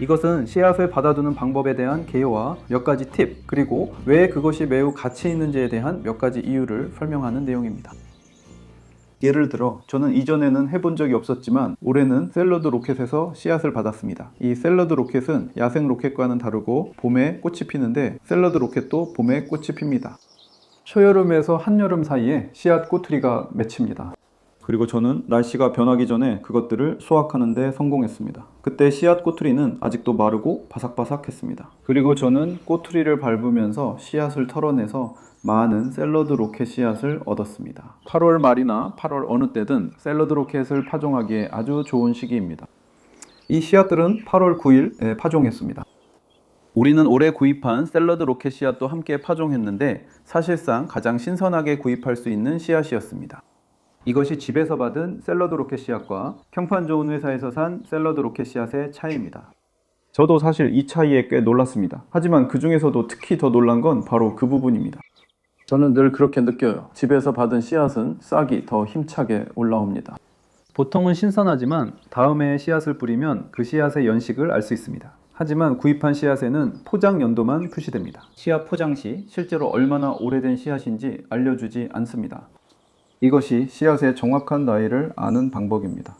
이것은 씨앗을 받아두는 방법에 대한 개요와 몇 가지 팁, 그리고 왜 그것이 매우 가치 있는지에 대한 몇 가지 이유를 설명하는 내용입니다. 예를 들어 저는 이전에는 해본 적이 없었지만 올해는 샐러드 로켓에서 씨앗을 받았습니다. 이 샐러드 로켓은 야생 로켓과는 다르고 봄에 꽃이 피는데 샐러드 로켓도 봄에 꽃이 핍니다. 초여름에서 한여름 사이에 씨앗 꼬투리가 맺힙니다. 그리고 저는 날씨가 변하기 전에 그것들을 수확하는 데 성공했습니다. 그때 씨앗 꼬투리는 아직도 마르고 바삭바삭했습니다. 그리고 저는 꼬투리를 밟으면서 씨앗을 털어내서 많은 샐러드 로켓 씨앗을 얻었습니다. 8월 말이나 8월 어느 때든 샐러드 로켓을 파종하기에 아주 좋은 시기입니다. 이 씨앗들은 8월 9일에 파종했습니다. 우리는 올해 구입한 샐러드 로켓 씨앗도 함께 파종했는데 사실상 가장 신선하게 구입할 수 있는 씨앗이었습니다. 이것이 집에서 받은 샐러드 로켓 씨앗과 평판 좋은 회사에서 산 샐러드 로켓 씨앗의 차이입니다. 저도 사실 이 차이에 꽤 놀랐습니다. 하지만 그 중에서도 특히 더 놀란 건 바로 그 부분입니다. 저는 늘 그렇게 느껴요. 집에서 받은 씨앗은 싹이 더 힘차게 올라옵니다. 보통은 신선하지만 다음에 씨앗을 뿌리면 그 씨앗의 연식을 알 수 있습니다. 하지만 구입한 씨앗에는 포장 연도만 표시됩니다. 씨앗 포장 시 실제로 얼마나 오래된 씨앗인지 알려주지 않습니다. 이것이 씨앗의 정확한 나이를 아는 방법입니다.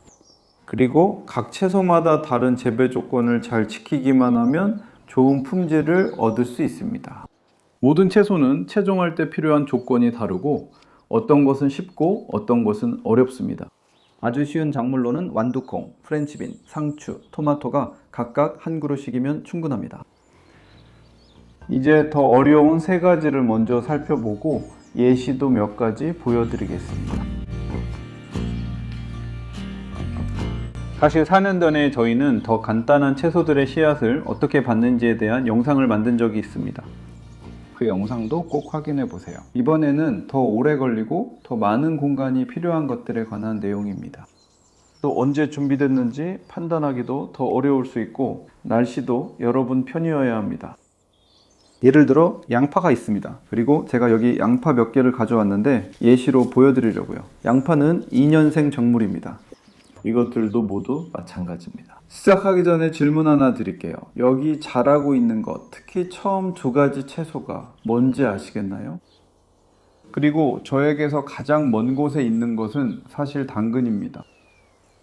그리고 각 채소마다 다른 재배 조건을 잘 지키기만 하면 좋은 품질을 얻을 수 있습니다. 모든 채소는 채종할 때 필요한 조건이 다르고 어떤 것은 쉽고 어떤 것은 어렵습니다. 아주 쉬운 작물로는 완두콩, 프렌치빈, 상추, 토마토가 각각 한 그루씩이면 충분합니다. 이제 더 어려운 세 가지를 먼저 살펴보고 예시도 몇 가지 보여드리겠습니다. 사실 4년 전에 저희는 더 간단한 채소들의 씨앗을 어떻게 받는지에 대한 영상을 만든 적이 있습니다. 그 영상도 꼭 확인해 보세요. 이번에는 더 오래 걸리고 더 많은 공간이 필요한 것들에 관한 내용입니다. 또 언제 준비됐는지 판단하기도 더 어려울 수 있고 날씨도 여러분 편이어야 합니다. 예를 들어 양파가 있습니다. 그리고 제가 여기 양파 몇 개를 가져왔는데 예시로 보여드리려고요. 양파는 2년생 작물입니다. 이것들도 모두 마찬가지입니다. 시작하기 전에 질문 하나 드릴게요. 여기 자라고 있는 것, 특히 처음 두 가지 채소가 뭔지 아시겠나요? 그리고 저에게서 가장 먼 곳에 있는 것은 사실 당근입니다.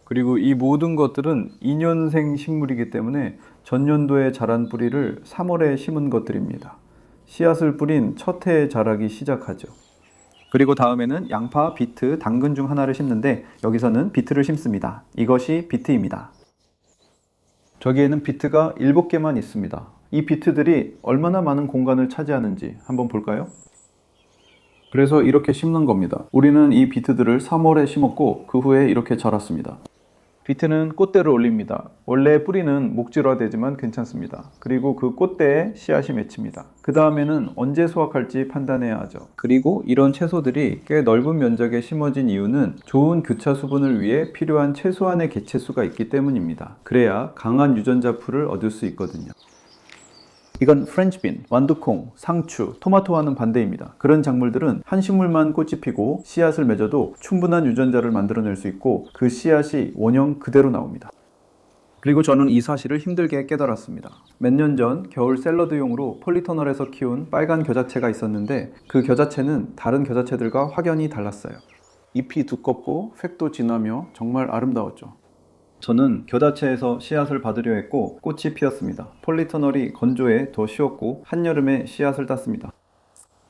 그리고 이 모든 것들은 2년생 식물이기 때문에 전년도에 자란 뿌리를 3월에 심은 것들입니다. 씨앗을 뿌린 첫 해에 자라기 시작하죠. 그리고 다음에는 양파, 비트, 당근 중 하나를 심는데 여기서는 비트를 심습니다. 이것이 비트입니다. 저기에는 비트가 7개만 있습니다. 이 비트들이 얼마나 많은 공간을 차지하는지 한번 볼까요? 그래서 이렇게 심는 겁니다. 우리는 이 비트들을 3월에 심었고 그 후에 이렇게 자랐습니다. 비트는 꽃대를 올립니다. 원래 뿌리는 목질화되지만 괜찮습니다. 그리고 그 꽃대에 씨앗이 맺힙니다. 그 다음에는 언제 수확할지 판단해야 하죠. 그리고 이런 채소들이 꽤 넓은 면적에 심어진 이유는 좋은 교차 수분을 위해 필요한 최소한의 개체수가 있기 때문입니다. 그래야 강한 유전자 풀을 얻을 수 있거든요. 이건 프렌치빈, 완두콩, 상추, 토마토와는 반대입니다. 그런 작물들은 한 식물만 꽃이 피고 씨앗을 맺어도 충분한 유전자를 만들어낼 수 있고 그 씨앗이 원형 그대로 나옵니다. 그리고 저는 이 사실을 힘들게 깨달았습니다. 몇 년 전 겨울 샐러드용으로 폴리터널에서 키운 빨간 겨자채가 있었는데 그 겨자채는 다른 겨자채들과 확연히 달랐어요. 잎이 두껍고 색도 진하며 정말 아름다웠죠. 저는 겨자채에서 씨앗을 받으려 했고 꽃이 피었습니다. 폴리터널이 건조해 더 쉬웠고 한여름에 씨앗을 땄습니다.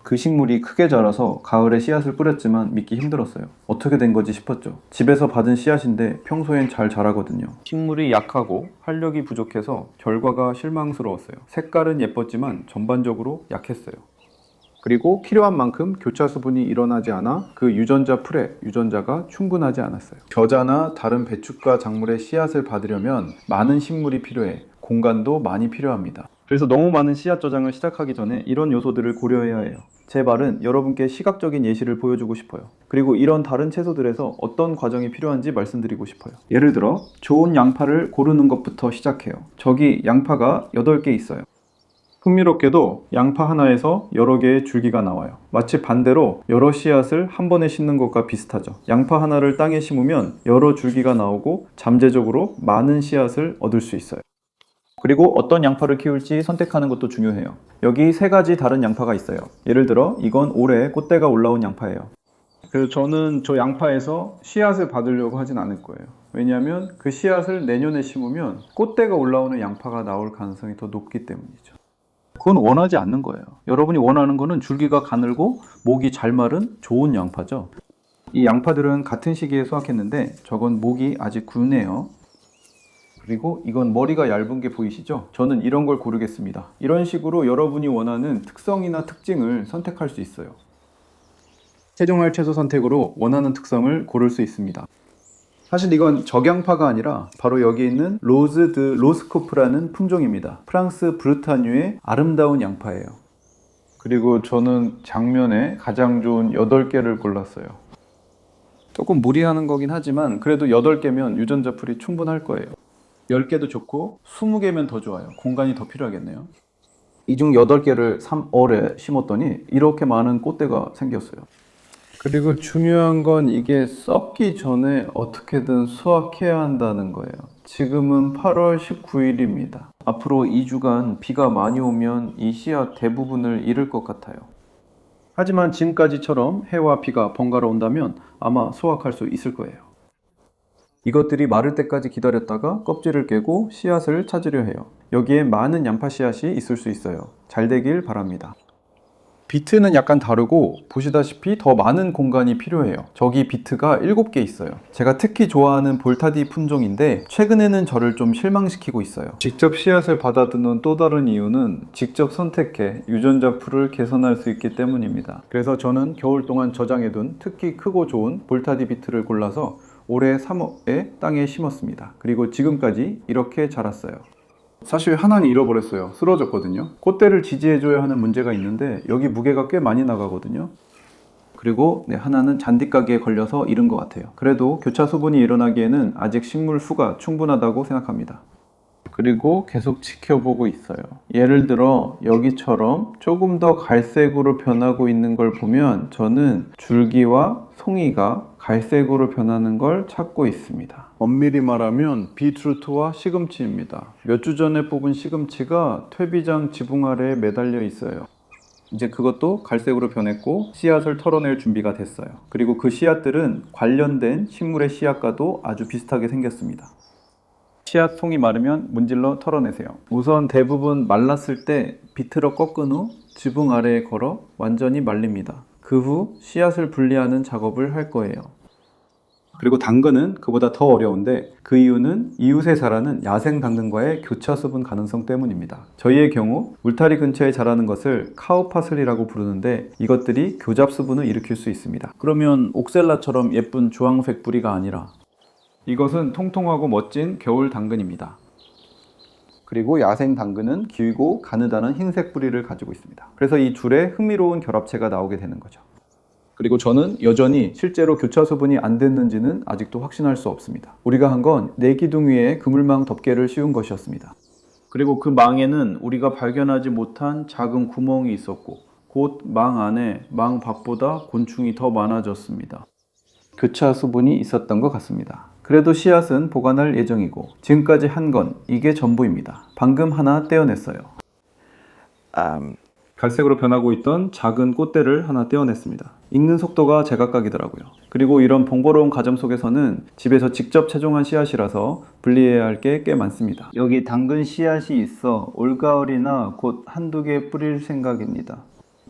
그 식물이 크게 자라서 가을에 씨앗을 뿌렸지만 믿기 힘들었어요. 어떻게 된 거지 싶었죠. 집에서 받은 씨앗인데 평소엔 잘 자라거든요. 식물이 약하고 활력이 부족해서 결과가 실망스러웠어요. 색깔은 예뻤지만 전반적으로 약했어요. 그리고 필요한 만큼 교차 수분이 일어나지 않아 그 유전자 풀에 유전자가 충분하지 않았어요. 겨자나 다른 배춧가 작물의 씨앗을 받으려면 많은 식물이 필요해 공간도 많이 필요합니다. 그래서 너무 많은 씨앗 저장을 시작하기 전에 이런 요소들을 고려해야 해요. 제 말은 여러분께 시각적인 예시를 보여주고 싶어요. 그리고 이런 다른 채소들에서 어떤 과정이 필요한지 말씀드리고 싶어요. 예를 들어 좋은 양파를 고르는 것부터 시작해요. 저기 양파가 8개 있어요. 흥미롭게도 양파 하나에서 여러 개의 줄기가 나와요. 마치 반대로 여러 씨앗을 한 번에 심는 것과 비슷하죠. 양파 하나를 땅에 심으면 여러 줄기가 나오고 잠재적으로 많은 씨앗을 얻을 수 있어요. 그리고 어떤 양파를 키울지 선택하는 것도 중요해요. 여기 세 가지 다른 양파가 있어요. 예를 들어 이건 올해 꽃대가 올라온 양파예요. 그래서 저는 저 양파에서 씨앗을 받으려고 하진 않을 거예요. 왜냐하면 그 씨앗을 내년에 심으면 꽃대가 올라오는 양파가 나올 가능성이 더 높기 때문이죠. 그건 원하지 않는 거예요. 여러분이 원하는 거는 줄기가 가늘고 목이 잘 마른 좋은 양파죠. 이 양파들은 같은 시기에 수확했는데 저건 목이 아직 굵네요. 그리고 이건 머리가 얇은 게 보이시죠? 저는 이런 걸 고르겠습니다. 이런 식으로 여러분이 원하는 특성이나 특징을 선택할 수 있어요. 최종할 채소 선택으로 원하는 특성을 고를 수 있습니다. 사실 이건 적양파가 아니라 바로 여기 있는 로즈 드 로스코프라는 품종입니다. 프랑스 브르타뉴의 아름다운 양파예요. 그리고 저는 장면에 가장 좋은 8개를 골랐어요. 조금 무리하는 거긴 하지만 그래도 8개면 유전자 풀이 충분할 거예요. 10개도 좋고 20개면 더 좋아요. 공간이 더 필요하겠네요. 이 중 8개를 3월에 심었더니 이렇게 많은 꽃대가 생겼어요. 그리고 중요한 건 이게 썩기 전에 어떻게든 수확해야 한다는 거예요. 지금은 8월 19일입니다. 앞으로 2주간 비가 많이 오면 이 씨앗 대부분을 잃을 것 같아요. 하지만 지금까지처럼 해와 비가 번갈아 온다면 아마 수확할 수 있을 거예요. 이것들이 마를 때까지 기다렸다가 껍질을 깨고 씨앗을 찾으려 해요. 여기에 많은 양파 씨앗이 있을 수 있어요. 잘 되길 바랍니다. 비트는 약간 다르고 보시다시피 더 많은 공간이 필요해요. 저기 비트가 7개 있어요. 제가 특히 좋아하는 볼타디 품종인데 최근에는 저를 좀 실망시키고 있어요. 직접 씨앗을 받아두는 또 다른 이유는 직접 선택해 유전자 풀을 개선할 수 있기 때문입니다. 그래서 저는 겨울 동안 저장해둔 특히 크고 좋은 볼타디 비트를 골라서 올해 3월에 땅에 심었습니다. 그리고 지금까지 이렇게 자랐어요. 사실 하나는 잃어버렸어요. 쓰러졌거든요. 꽃대를 지지해줘야 하는 문제가 있는데 여기 무게가 꽤 많이 나가거든요. 그리고 하나는 잔디가기에 걸려서 잃은 것 같아요. 그래도 교차 수분이 일어나기에는 아직 식물 수가 충분하다고 생각합니다. 그리고 계속 지켜보고 있어요. 예를 들어 여기처럼 조금 더 갈색으로 변하고 있는 걸 보면 저는 줄기와 송이가 갈색으로 변하는 걸 찾고 있습니다. 엄밀히 말하면 비트루트와 시금치입니다. 몇 주 전에 뽑은 시금치가 퇴비장 지붕 아래에 매달려 있어요. 이제 그것도 갈색으로 변했고 씨앗을 털어낼 준비가 됐어요. 그리고 그 씨앗들은 관련된 식물의 씨앗과도 아주 비슷하게 생겼습니다. 씨앗 송이 마르면 문질러 털어내세요. 우선 대부분 말랐을 때 비틀어 꺾은 후 지붕 아래에 걸어 완전히 말립니다. 그 후 씨앗을 분리하는 작업을 할 거예요. 그리고 당근은 그보다 더 어려운데 그 이유는 이웃에 자라는 야생 당근과의 교차 수분 가능성 때문입니다. 저희의 경우 울타리 근처에 자라는 것을 카우 파슬리라고 부르는데 이것들이 교잡 수분을 일으킬 수 있습니다. 그러면 옥셀라처럼 예쁜 주황색 뿌리가 아니라 이것은 통통하고 멋진 겨울 당근입니다. 그리고 야생 당근은 길고 가느다란 흰색 뿌리를 가지고 있습니다. 그래서 이 둘의 흥미로운 결합체가 나오게 되는 거죠. 그리고 저는 여전히 실제로 교차 수분이 안 됐는지는 아직도 확신할 수 없습니다. 우리가 한 건 내기둥 위에 그물망 덮개를 씌운 것이었습니다. 그리고 그 망에는 우리가 발견하지 못한 작은 구멍이 있었고 곧 망 안에 망 밖보다 곤충이 더 많아졌습니다. 교차 수분이 있었던 것 같습니다. 그래도 씨앗은 보관할 예정이고 지금까지 한 건 이게 전부입니다. 방금 하나 떼어냈어요. 갈색으로 변하고 있던 작은 꽃대를 하나 떼어냈습니다. 익는 속도가 제각각이더라고요. 그리고 이런 번거로운 과정 속에서는 집에서 직접 채종한 씨앗이라서 분리해야 할 게 꽤 많습니다. 여기 당근 씨앗이 있어 올가을이나 곧 한두 개 뿌릴 생각입니다.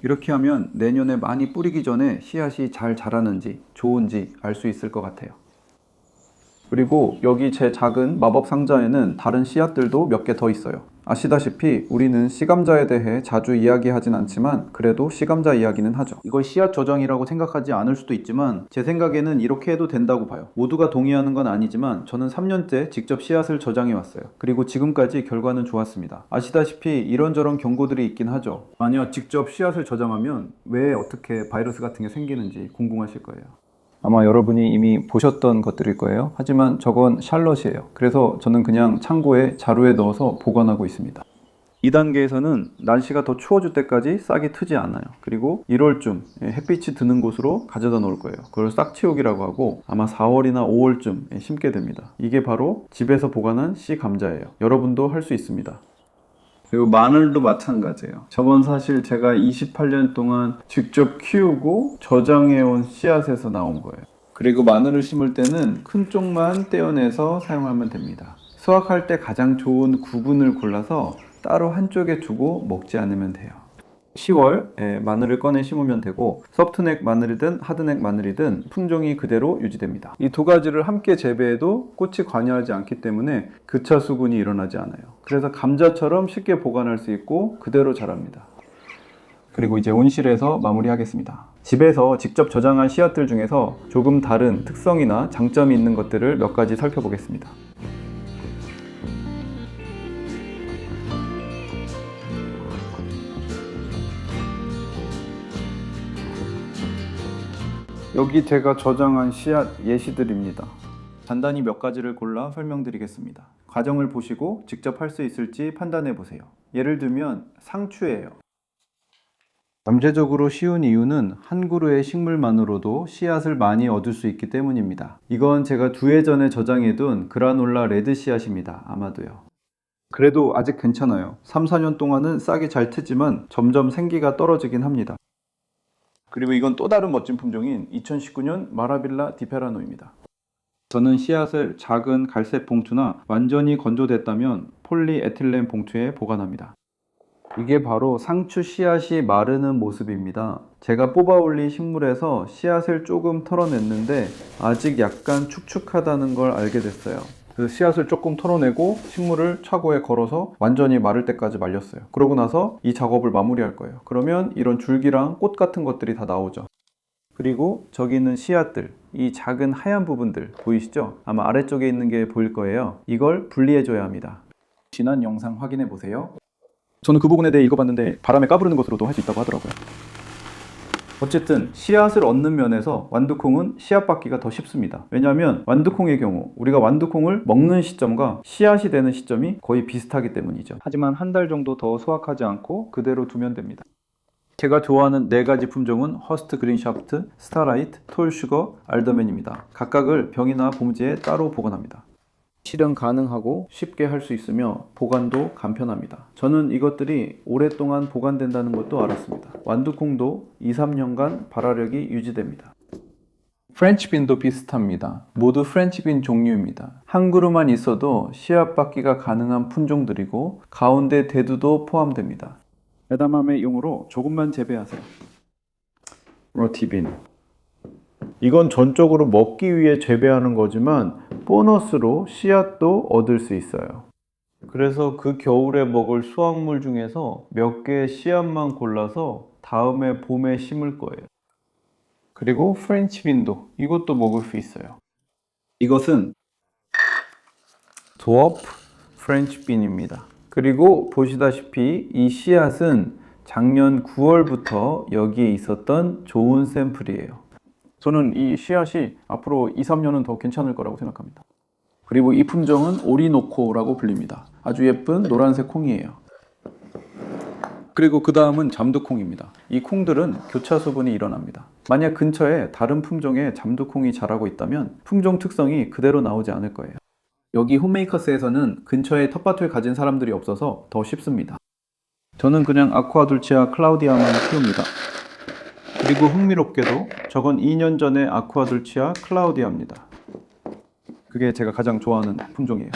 이렇게 하면 내년에 많이 뿌리기 전에 씨앗이 잘 자라는지 좋은지 알 수 있을 것 같아요. 그리고 여기 제 작은 마법 상자에는 다른 씨앗들도 몇 개 더 있어요. 아시다시피 우리는 씨감자에 대해 자주 이야기하진 않지만 그래도 씨감자 이야기는 하죠. 이걸 씨앗 저장이라고 생각하지 않을 수도 있지만 제 생각에는 이렇게 해도 된다고 봐요. 모두가 동의하는 건 아니지만 저는 3년째 직접 씨앗을 저장해 왔어요. 그리고 지금까지 결과는 좋았습니다. 아시다시피 이런저런 경고들이 있긴 하죠. 만약 직접 씨앗을 저장하면 왜 어떻게 바이러스 같은 게 생기는지 궁금하실 거예요. 아마 여러분이 이미 보셨던 것들일 거예요. 하지만 저건 샬럿이에요. 그래서 저는 그냥 창고에 자루에 넣어서 보관하고 있습니다. 2단계에서는 날씨가 더 추워질 때까지 싹이 트지 않아요. 그리고 1월쯤 햇빛이 드는 곳으로 가져다 놓을 거예요. 그걸 싹치우기라고 하고 아마 4월이나 5월쯤 심게 됩니다. 이게 바로 집에서 보관한 씨 감자예요. 여러분도 할 수 있습니다. 그리고 마늘도 마찬가지예요. 저건 사실 제가 28년 동안 직접 키우고 저장해온 씨앗에서 나온 거예요. 그리고 마늘을 심을 때는 큰 쪽만 떼어내서 사용하면 됩니다. 수확할 때 가장 좋은 구분을 골라서 따로 한쪽에 두고 먹지 않으면 돼요. 10월 마늘을 꺼내 심으면 되고, 소프트넥 마늘이든 하드넥 마늘이든 품종이 그대로 유지됩니다. 이 두 가지를 함께 재배해도 꽃이 관여하지 않기 때문에 교차 수분이 일어나지 않아요. 그래서 감자처럼 쉽게 보관할 수 있고 그대로 자랍니다. 그리고 이제 온실에서 마무리하겠습니다. 집에서 직접 저장한 씨앗들 중에서 조금 다른 특성이나 장점이 있는 것들을 몇 가지 살펴보겠습니다. 여기 제가 저장한 씨앗 예시들입니다. 간단히 몇 가지를 골라 설명드리겠습니다. 과정을 보시고 직접 할 수 있을지 판단해 보세요. 예를 들면 상추예요. 잠재적으로 쉬운 이유는 한 그루의 식물만으로도 씨앗을 많이 얻을 수 있기 때문입니다. 이건 제가 2해 전에 저장해둔 그라놀라 레드 씨앗입니다. 아마도요. 그래도 아직 괜찮아요. 3, 4년 동안은 싹이 잘 트지만 점점 생기가 떨어지긴 합니다. 그리고 이건 또 다른 멋진 품종인 2019년 마라빌라 디페라노입니다. 저는 씨앗을 작은 갈색 봉투나 완전히 건조됐다면 폴리에틸렌 봉투에 보관합니다. 이게 바로 상추 씨앗이 마르는 모습입니다. 제가 뽑아 올린 식물에서 씨앗을 조금 털어냈는데 아직 약간 축축하다는 걸 알게 됐어요. 그래서 씨앗을 조금 털어내고 식물을 차고에 걸어서 완전히 마를 때까지 말렸어요. 그러고 나서 이 작업을 마무리할 거예요. 그러면 이런 줄기랑 꽃 같은 것들이 다 나오죠. 그리고 저기 있는 씨앗들, 이 작은 하얀 부분들 보이시죠? 아마 아래쪽에 있는 게 보일 거예요. 이걸 분리해 줘야 합니다. 지난 영상 확인해 보세요. 저는 그 부분에 대해 읽어봤는데 바람에 까부르는 것으로도 할 수 있다고 하더라고요. 어쨌든 씨앗을 얻는 면에서 완두콩은 씨앗 받기가 더 쉽습니다. 왜냐하면 완두콩의 경우 우리가 완두콩을 먹는 시점과 씨앗이 되는 시점이 거의 비슷하기 때문이죠. 하지만 한 달 정도 더 수확하지 않고 그대로 두면 됩니다. 제가 좋아하는 4가지 품종은 허스트 그린샤프트, 스타라이트, 톨슈거, 알더맨입니다. 각각을 병이나 봉지에 따로 보관합니다. 실현 가능하고 쉽게 할 수 있으며 보관도 간편합니다. 저는 이것들이 오랫동안 보관된다는 것도 알았습니다. 완두콩도 2, 3년간 발화력이 유지됩니다. 프렌치빈도 비슷합니다. 모두 프렌치빈 종류입니다. 한 그루만 있어도 씨앗 받기가 가능한 품종들이고 가운데 대두도 포함됩니다. 에다마메 용으로 조금만 재배하세요. 로티빈. 이건 전적으로 먹기 위해 재배하는 거지만 보너스로 씨앗도 얻을 수 있어요. 그래서 그 겨울에 먹을 수확물 중에서 몇 개의 씨앗만 골라서 다음에 봄에 심을 거예요. 그리고 프렌치빈도 이것도 먹을 수 있어요. 이것은 드워프 프렌치빈입니다. 그리고 보시다시피 이 씨앗은 작년 9월부터 여기에 있었던 좋은 샘플이에요. 저는 이 씨앗이 앞으로 2, 3년은 더 괜찮을 거라고 생각합니다. 그리고 이 품종은 오리노코라고 불립니다. 아주 예쁜 노란색 콩이에요. 그리고 그 다음은 잠두콩입니다. 이 콩들은 교차 수분이 일어납니다. 만약 근처에 다른 품종의 잠두콩이 자라고 있다면 품종 특성이 그대로 나오지 않을 거예요. 여기 홈메이커스에서는 근처에 텃밭을 가진 사람들이 없어서 더 쉽습니다. 저는 그냥 아쿠아돌치아 클라우디아만 키웁니다. 그리고 흥미롭게도 저건 2년 전에 아쿠아돌치아 클라우디아입니다. 그게 제가 가장 좋아하는 품종이에요.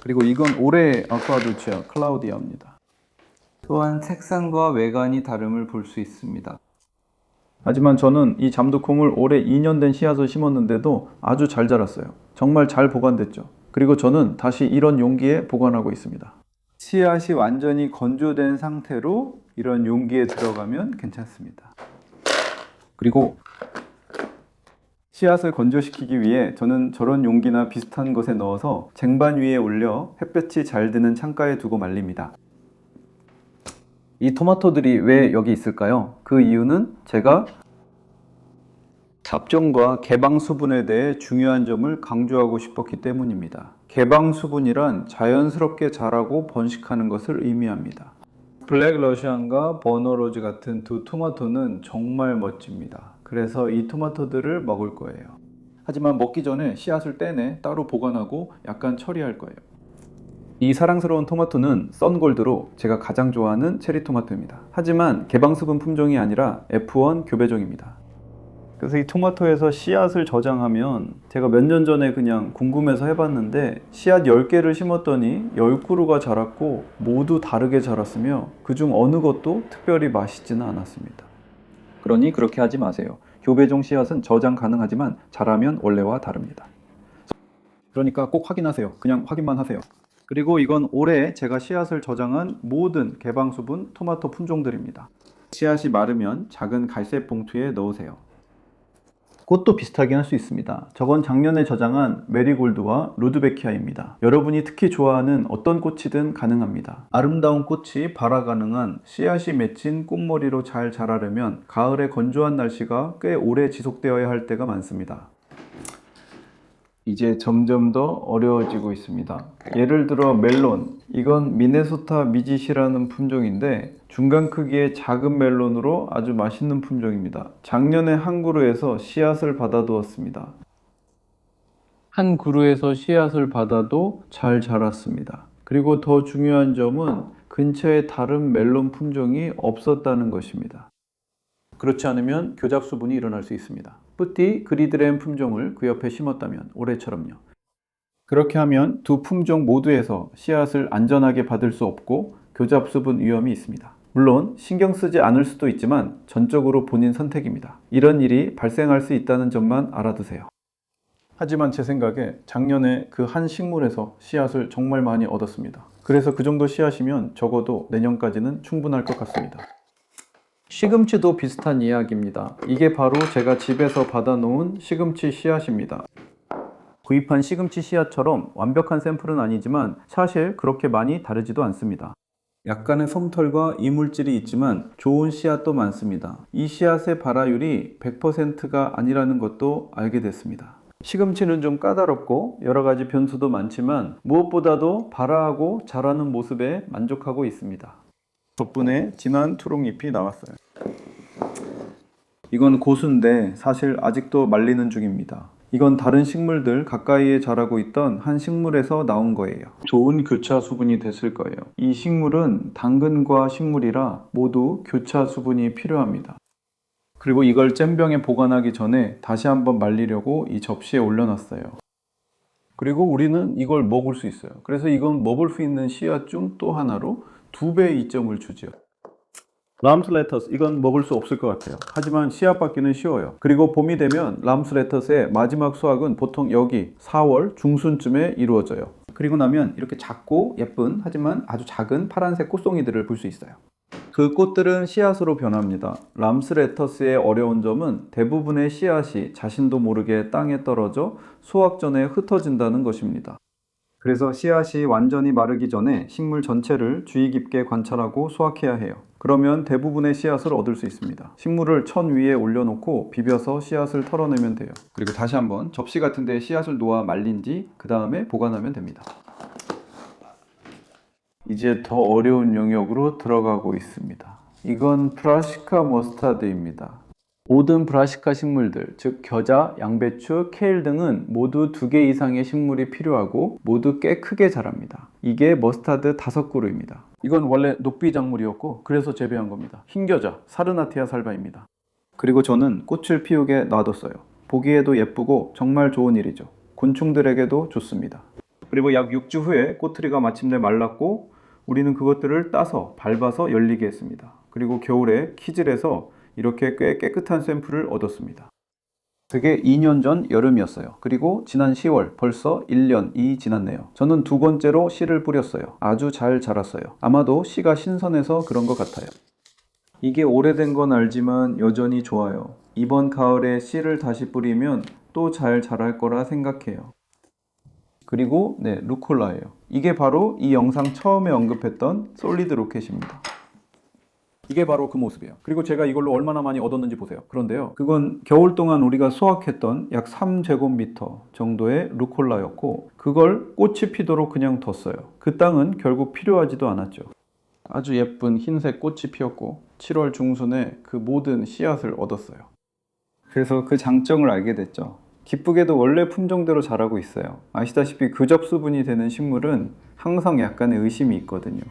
그리고 이건 올해 아쿠아돌치아 클라우디아입니다. 또한 색상과 외관이 다름을 볼 수 있습니다. 하지만 저는 이 잠두콩을 올해 2년 된 씨앗을 심었는데도 아주 잘 자랐어요. 정말 잘 보관됐죠. 그리고 저는 다시 이런 용기에 보관하고 있습니다. 씨앗이 완전히 건조된 상태로 이런 용기에 들어가면 괜찮습니다. 그리고 씨앗을 건조시키기 위해 저는 저런 용기나 비슷한 것에 넣어서 쟁반 위에 올려 햇볕이 잘 드는 창가에 두고 말립니다. 이 토마토들이 왜 여기 있을까요? 그 이유는 제가 잡종과 개방 수분에 대해 중요한 점을 강조하고 싶었기 때문입니다. 개방 수분이란 자연스럽게 자라고 번식하는 것을 의미합니다. 블랙 러시안과 버너로즈 같은 두 토마토는 정말 멋집니다. 그래서 이 토마토들을 먹을 거예요. 하지만 먹기 전에 씨앗을 떼내 따로 보관하고 약간 처리할 거예요. 이 사랑스러운 토마토는 썬골드로 제가 가장 좋아하는 체리 토마토입니다. 하지만 개방수분 품종이 아니라 F1 교배종입니다. 그래서 이 토마토에서 씨앗을 저장하면 제가 몇 년 전에 그냥 궁금해서 해봤는데 씨앗 10개를 심었더니 10그루가 자랐고 모두 다르게 자랐으며 그중 어느 것도 특별히 맛있지는 않았습니다. 그러니 그렇게 하지 마세요. 교배종 씨앗은 저장 가능하지만 자라면 원래와 다릅니다. 그러니까 꼭 확인하세요. 그냥 확인만 하세요. 그리고 이건 올해 제가 씨앗을 저장한 모든 개방수분 토마토 품종들입니다. 씨앗이 마르면 작은 갈색 봉투에 넣으세요. 꽃도 비슷하게 할 수 있습니다. 저건 작년에 저장한 메리골드와 루드베키아입니다. 여러분이 특히 좋아하는 어떤 꽃이든 가능합니다. 아름다운 꽃이 발화 가능한 씨앗이 맺힌 꽃머리로 잘 자라려면 가을의 건조한 날씨가 꽤 오래 지속되어야 할 때가 많습니다. 이제 점점 더 어려워지고 있습니다. 예를 들어 멜론, 이건 미네소타 미짓이라는 품종인데 중간 크기의 작은 멜론으로 아주 맛있는 품종입니다. 작년에 한 그루에서 씨앗을 받아두었습니다. 한 그루에서 씨앗을 받아도 잘 자랐습니다. 그리고 더 중요한 점은 근처에 다른 멜론 품종이 없었다는 것입니다. 그렇지 않으면 교잡 수분이 일어날 수 있습니다. 뿌띠 그리드램 품종을 그 옆에 심었다면 올해처럼요. 그렇게 하면 두 품종 모두에서 씨앗을 안전하게 받을 수 없고 교잡 수분 위험이 있습니다. 물론 신경 쓰지 않을 수도 있지만 전적으로 본인 선택입니다. 이런 일이 발생할 수 있다는 점만 알아두세요. 하지만 제 생각에 작년에 그 한 식물에서 씨앗을 정말 많이 얻었습니다. 그래서 그 정도 씨앗이면 적어도 내년까지는 충분할 것 같습니다. 시금치도 비슷한 이야기입니다. 이게 바로 제가 집에서 받아놓은 시금치 씨앗입니다. 구입한 시금치 씨앗처럼 완벽한 샘플은 아니지만 사실 그렇게 많이 다르지도 않습니다. 약간의 솜털과 이물질이 있지만 좋은 씨앗도 많습니다. 이 씨앗의 발화율이 100%가 아니라는 것도 알게 됐습니다. 시금치는 좀 까다롭고 여러 가지 변수도 많지만 무엇보다도 발화하고 자라는 모습에 만족하고 있습니다. 덕분에 진한 초록잎이 나왔어요. 이건 고수인데 사실 아직도 말리는 중입니다. 이건 다른 식물들 가까이에 자라고 있던 한 식물에서 나온 거예요. 좋은 교차 수분이 됐을 거예요. 이 식물은 당근과 식물이라 모두 교차 수분이 필요합니다. 그리고 이걸 잼병에 보관하기 전에 다시 한번 말리려고 이 접시에 올려놨어요. 그리고 우리는 이걸 먹을 수 있어요. 그래서 이건 먹을 수 있는 씨앗 중 또 하나로 2배의 이점을 주죠. 람스 레터스, 이건 먹을 수 없을 것 같아요. 하지만 씨앗 받기는 쉬워요. 그리고 봄이 되면 람스 레터스의 마지막 수확은 보통 여기 4월 중순쯤에 이루어져요. 그리고 나면 이렇게 작고 예쁜 하지만 아주 작은 파란색 꽃송이들을 볼 수 있어요. 그 꽃들은 씨앗으로 변합니다. 람스 레터스의 어려운 점은 대부분의 씨앗이 자신도 모르게 땅에 떨어져 수확 전에 흩어진다는 것입니다. 그래서 씨앗이 완전히 마르기 전에 식물 전체를 주의 깊게 관찰하고 수확해야 해요. 그러면 대부분의 씨앗을 얻을 수 있습니다. 식물을 천 위에 올려놓고 비벼서 씨앗을 털어내면 돼요. 그리고 다시 한번 접시 같은 데 씨앗을 놓아 말린 뒤 그 다음에 보관하면 됩니다. 이제 더 어려운 영역으로 들어가고 있습니다. 이건 브라시카 머스타드입니다. 모든 브라시카 식물들, 즉 겨자, 양배추, 케일 등은 모두 2개 이상의 식물이 필요하고 모두 꽤 크게 자랍니다. 이게 머스타드 5그루입니다. 이건 원래 녹비 작물이었고 그래서 재배한 겁니다. 흰겨자, 사르나티아 살바입니다. 그리고 저는 꽃을 피우게 놔뒀어요. 보기에도 예쁘고 정말 좋은 일이죠. 곤충들에게도 좋습니다. 그리고 약 6주 후에 꽃트리가 마침내 말랐고 우리는 그것들을 따서 밟아서 열리게 했습니다. 그리고 겨울에 키질에서 이렇게 꽤 깨끗한 샘플을 얻었습니다. 그게 2년 전 여름이었어요. 그리고 지난 10월 벌써 1년이 지났네요. 저는 2번째로 씨를 뿌렸어요. 아주 잘 자랐어요. 아마도 씨가 신선해서 그런 것 같아요. 이게 오래된 건 알지만 여전히 좋아요. 이번 가을에 씨를 다시 뿌리면 또 잘 자랄 거라 생각해요. 그리고 루콜라예요. 이게 바로 이 영상 처음에 언급했던 솔리드 로켓입니다. 이게 바로 그 모습이에요. 그리고 제가 이걸로 얼마나 많이 얻었는지 보세요. 그런데요, 그건 겨울 동안 우리가 수확했던 약 3제곱미터 정도의 루콜라였고 그걸 꽃이 피도록 그냥 뒀어요. 그 땅은 결국 필요하지도 않았죠. 아주 예쁜 흰색 꽃이 피었고 7월 중순에 그 모든 씨앗을 얻었어요. 그래서 그 장점을 알게 됐죠. 기쁘게도 원래 품종대로 자라고 있어요. 아시다시피 교잡수분이 되는 식물은 항상 약간의 의심이 있거든요.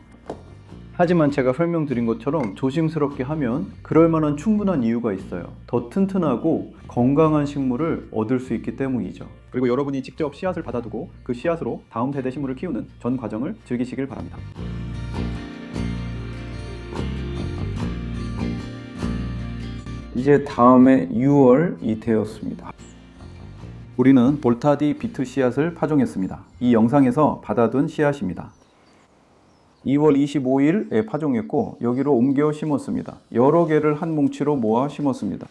하지만 제가 설명드린 것처럼 조심스럽게 하면 그럴 만한 충분한 이유가 있어요. 더 튼튼하고 건강한 식물을 얻을 수 있기 때문이죠. 그리고 여러분이 직접 씨앗을 받아두고 그 씨앗으로 다음 세대 식물을 키우는 전 과정을 즐기시길 바랍니다. 이제 다음에 6월이 되었습니다. 우리는 볼타디 비트 씨앗을 파종했습니다. 이 영상에서 받아둔 씨앗입니다. 2월 25일에 파종했고 여기로 옮겨 심었습니다. 여러 개를 한 뭉치로 모아 심었습니다.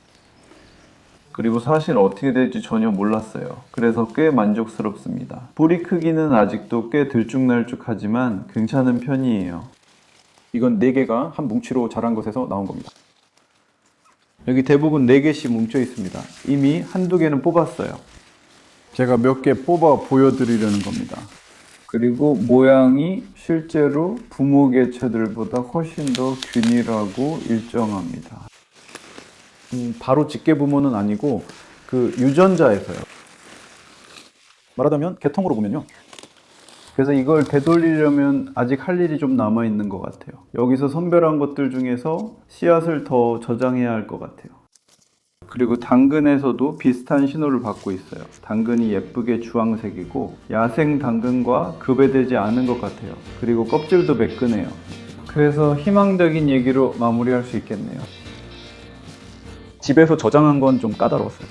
그리고 사실 어떻게 될지 전혀 몰랐어요. 그래서 꽤 만족스럽습니다. 뿌리 크기는 아직도 꽤 들쭉날쭉하지만 괜찮은 편이에요. 이건 4개가 한 뭉치로 자란 것에서 나온 겁니다. 여기 대부분 4개씩 뭉쳐 있습니다. 이미 한두 개는 뽑았어요. 제가 몇 개 뽑아 보여드리려는 겁니다. 그리고 모양이 실제로 부모 개체들보다 훨씬 더 균일하고 일정합니다. 바로 직계 부모는 아니고 그 유전자에서요. 말하자면 개통으로 보면요. 그래서 이걸 되돌리려면 아직 할 일이 좀 남아 있는 것 같아요. 여기서 선별한 것들 중에서 씨앗을 더 저장해야 할 것 같아요. 그리고 당근에서도 비슷한 신호를 받고 있어요. 당근이 예쁘게 주황색이고 야생 당근과 급여되지 않은 것 같아요. 그리고 껍질도 매끈해요. 그래서 희망적인 얘기로 마무리할 수 있겠네요. 집에서 저장한 건 좀 까다로웠어요.